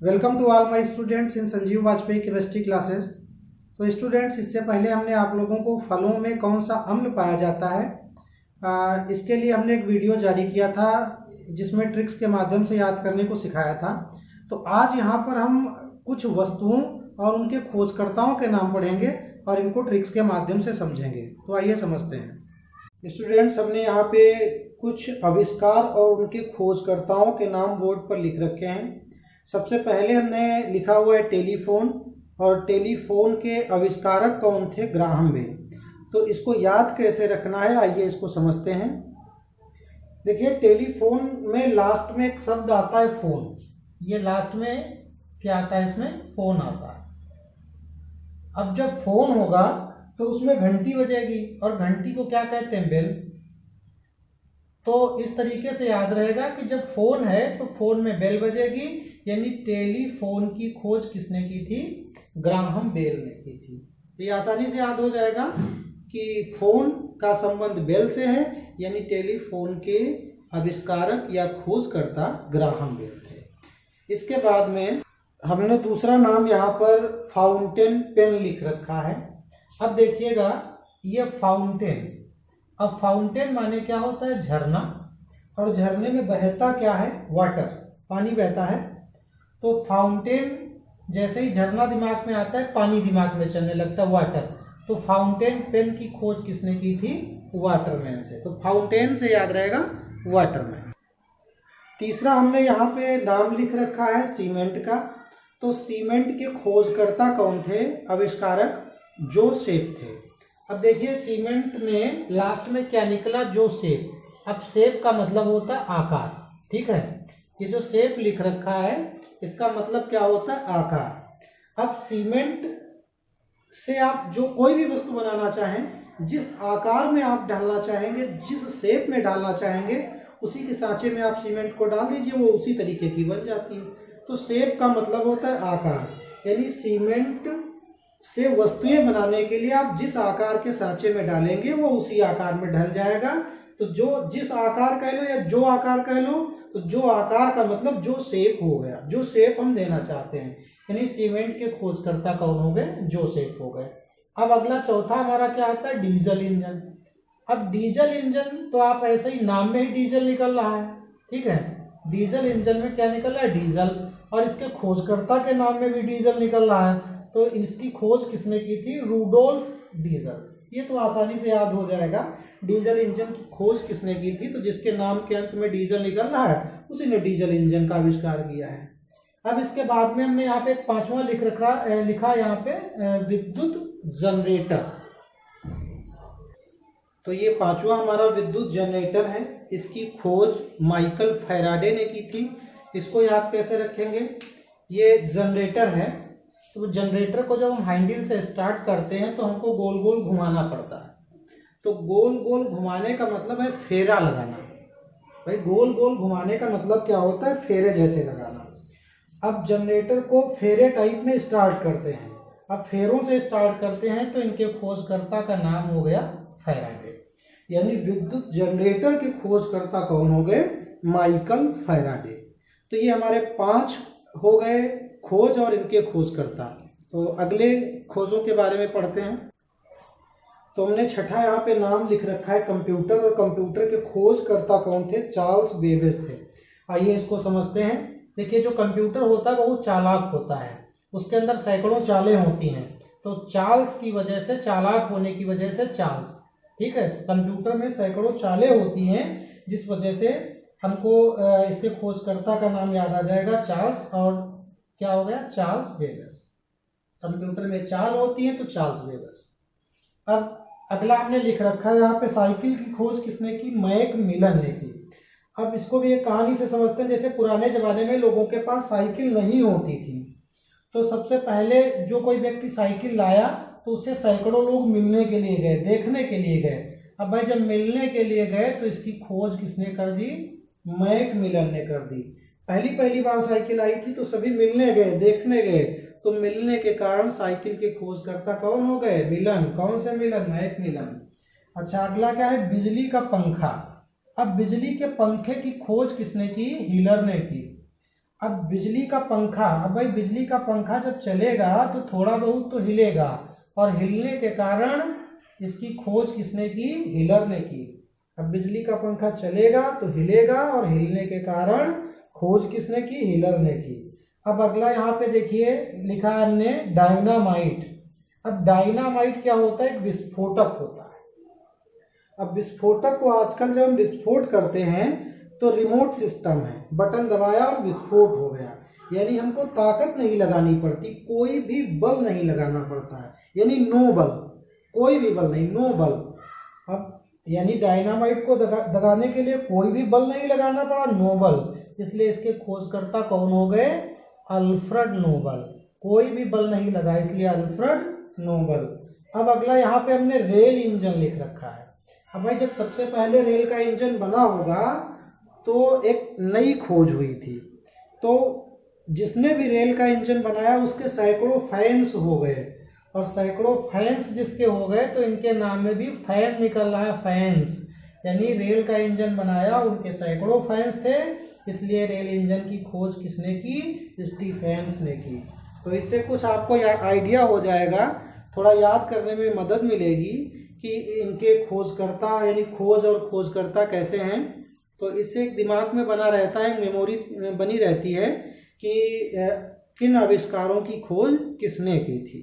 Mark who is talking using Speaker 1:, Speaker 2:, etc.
Speaker 1: Welcome to all my students in Sanjeev Vajpayee chemistry classes. तो students, इससे पहले हमने आप लोगों को फलों में कौन सा अम्ल पाया जाता है इसके लिए हमने एक वीडियो जारी किया था जिसमें ट्रिक्स के माध्यम से याद करने को सिखाया था। तो आज यहाँ पर हम कुछ वस्तुओं और उनके खोजकर्ताओं के नाम पढ़ेंगे और इनको ट्रिक्स के माध्यम से समझेंगे। तो आइए समझते हैं। स्टूडेंट्स, हमने यहाँ पे कुछ आविष्कार और उनके खोजकर्ताओं के नाम बोर्ड पर लिख रखे हैं। सबसे पहले हमने लिखा हुआ है टेलीफोन, और टेलीफोन के आविष्कारक कौन थे? Graham Bell. तो इसको याद कैसे रखना है, आइए इसको समझते हैं। देखिए, टेलीफोन में लास्ट में एक शब्द आता है फोन। ये लास्ट में क्या आता है? इसमें फोन आता है। अब जब फोन होगा तो उसमें घंटी बजेगी, और घंटी को क्या कहते हैं? बेल। तो इस तरीके से याद रहेगा कि जब फोन है तो फोन में बेल बजेगी, यानी टेलीफोन की खोज किसने की थी? ग्राहम बेल ने की थी। तो ये आसानी से याद हो जाएगा कि फोन का संबंध बेल से है, यानी टेलीफोन के आविष्कारक या खोजकर्ता ग्राहम बेल थे। इसके बाद में हमने दूसरा नाम यहाँ पर फाउंटेन पेन लिख रखा है। अब देखिएगा, ये फाउंटेन। अब फाउंटेन माने क्या होता है? झरना। और झरने में बहता क्या है? वाटर, पानी बहता है। तो फाउंटेन, जैसे ही झरना दिमाग में आता है पानी दिमाग में चलने लगता है, वाटर। तो फाउंटेन पेन की खोज किसने की थी? वाटरमैन से। तो फाउंटेन से याद रहेगा वाटरमैन। तीसरा हमने यहाँ पे नाम लिख रखा है सीमेंट का। तो सीमेंट के खोजकर्ता कौन थे? आविष्कारक जोसेफ थे। अब देखिए, सीमेंट में लास्ट में क्या निकला? जोसेफ। अब सेप का मतलब होता है आकार, ठीक है। ये जो शेप लिख रखा है इसका मतलब क्या होता है? आकार। अब सीमेंट से आप जो कोई भी वस्तु बनाना चाहें, जिस आकार में आप डालना चाहेंगे, जिस शेप में डालना चाहेंगे, उसी के सांचे में आप सीमेंट को डाल दीजिए, वो उसी तरीके की बन जाती है। तो शेप का मतलब होता है आकार, यानी सीमेंट से वस्तुएं बनाने के लिए आप जिस आकार के सांचे में डालेंगे वो उसी आकार में ढल जाएगा। तो जो जिस आकार कह लो या जो आकार कह लो, तो जो आकार का मतलब जो शेप हो गया, जो शेप हम देना चाहते हैं। यानी सीमेंट के खोजकर्ता कौन हो गए? जो शेप हो गए। अब अगला चौथा हमारा क्या आता है? Diesel engine. अब डीजल इंजन तो आप ऐसे ही नाम में ही डीजल निकल रहा है, ठीक है। डीजल इंजन में क्या निकल रहा है? डीजल। और इसके खोजकर्ता के नाम में भी डीजल निकल रहा है। तो इसकी खोज किसने की थी? Rudolf Diesel. ये तो आसानी से याद हो जाएगा। डीजल इंजन की खोज किसने की थी? तो जिसके नाम के अंत में डीजल निकल रहा है उसी ने डीजल इंजन का आविष्कार किया है। अब इसके बाद में हमने यहाँ पे एक पांचवा लिखा यहाँ पे विद्युत जनरेटर। तो ये पांचवा हमारा विद्युत जनरेटर है। इसकी खोज माइकल फैराडे ने की थी। इसको याद कैसे रखेंगे? ये जनरेटर है, तो जनरेटर को जब हम हैंडल से स्टार्ट करते हैं तो हमको गोल गोल घुमाना पड़ता है। तो गोल गोल घुमाने का मतलब है फेरा लगाना। भाई, गोल गोल घुमाने का मतलब क्या होता है? फेरे जैसे लगाना। अब जनरेटर को फेरे टाइप में स्टार्ट करते हैं। अब फेरों से स्टार्ट करते हैं तो इनके खोजकर्ता का नाम हो गया फैराडे। यानी विद्युत जनरेटर के खोजकर्ता कौन हो गए? Michael Faraday. तो ये हमारे 5 हो गए खोज और इनके खोजकर्ता। तो अगले खोजों के बारे में पढ़ते हैं। तो हमने छठा यहाँ पे नाम लिख रखा है कंप्यूटर, और कंप्यूटर के खोजकर्ता कौन थे? चार्ल्स बेबेज थे। आइए इसको समझते हैं। देखिए, जो कंप्यूटर होता है बहुत चालाक होता है, उसके अंदर सैकड़ों चालें होती हैं। तो चार्ल्स की वजह से, चालाक होने की वजह से चार्ल्स, ठीक है। कंप्यूटर में सैकड़ों चालें होती हैं, जिस वजह से हमको इसके खोजकर्ता का नाम याद आ जाएगा चार्ल्स। और क्या हो गया? Charles Babbage. कंप्यूटर में चाल होती है तो चार्ल्स बेबेज। अब अगला हमने लिख रखा है यहाँ पे साइकिल की खोज किसने की? मैक मिलन ने की। अब इसको भी एक कहानी से समझते हैं। जैसे पुराने जमाने में लोगों के पास साइकिल नहीं होती थी, तो सबसे पहले जो कोई व्यक्ति साइकिल लाया तो उससे सैकड़ों लोग मिलने के लिए गए, देखने के लिए गए। अब भाई, जब मिलने के लिए गए तो इसकी खोज किसने कर दी? मैक मिलन ने कर दी। पहली बार साइकिल आई थी तो सभी मिलने गए, देखने गए। तो मिलने के कारण साइकिल के खोजकर्ता कौन हो गए? मिलन। कौन से मिलन? मैक मिलन। अच्छा, अगला क्या है? बिजली का पंखा। अब बिजली के पंखे की खोज किसने की? हीलर ने की। अब बिजली का पंखा, अब भाई बिजली का पंखा जब चलेगा तो थोड़ा बहुत तो हिलेगा, और हिलने के कारण इसकी खोज किसने की? हिलर ने की। अब बिजली का पंखा चलेगा तो हिलेगा, और हिलने के कारण खोज किसने की? हिलर ने की। अब अगला यहाँ पे देखिए लिखा है हमने डायनामाइट। अब डायनामाइट क्या होता है? एक विस्फोटक होता है। अब विस्फोटक को आजकल जब हम विस्फोट करते हैं तो रिमोट सिस्टम है, बटन दबाया और विस्फोट हो गया, यानी हमको ताकत नहीं लगानी पड़ती, कोई भी बल नहीं लगाना पड़ता है, यानी नो बल, कोई भी बल नहीं, नो बल। अब यानी डायनामाइट को दगाने के लिए कोई भी बल नहीं लगाना पड़ा, नो बल, इसलिए इसके खोजकर्ता कौन हो गए? Alfred Nobel. कोई भी बल नहीं लगा, इसलिए अल्फ्रेड नोबल। अब अगला यहाँ पे हमने रेल इंजन लिख रखा है। अब भाई जब सबसे पहले रेल का इंजन बना होगा तो एक नई खोज हुई थी, तो जिसने भी रेल का इंजन बनाया उसके सैकड़ों फैंस हो गए, और सैकड़ों फैंस जिसके हो गए तो इनके नाम में भी फैन निकल रहा है, फैंस, यानी रेल का इंजन बनाया उनके सैकड़ों फैंस थे, इसलिए रेल इंजन की खोज किसने की? स्टीफेंस ने की। तो इससे कुछ आपको आइडिया हो जाएगा, थोड़ा याद करने में मदद मिलेगी कि इनके खोजकर्ता यानी खोज और खोजकर्ता कैसे हैं। तो इससे एक दिमाग में बना रहता है, मेमोरी बनी रहती है कि किन आविष्कारों की खोज किसने की थी।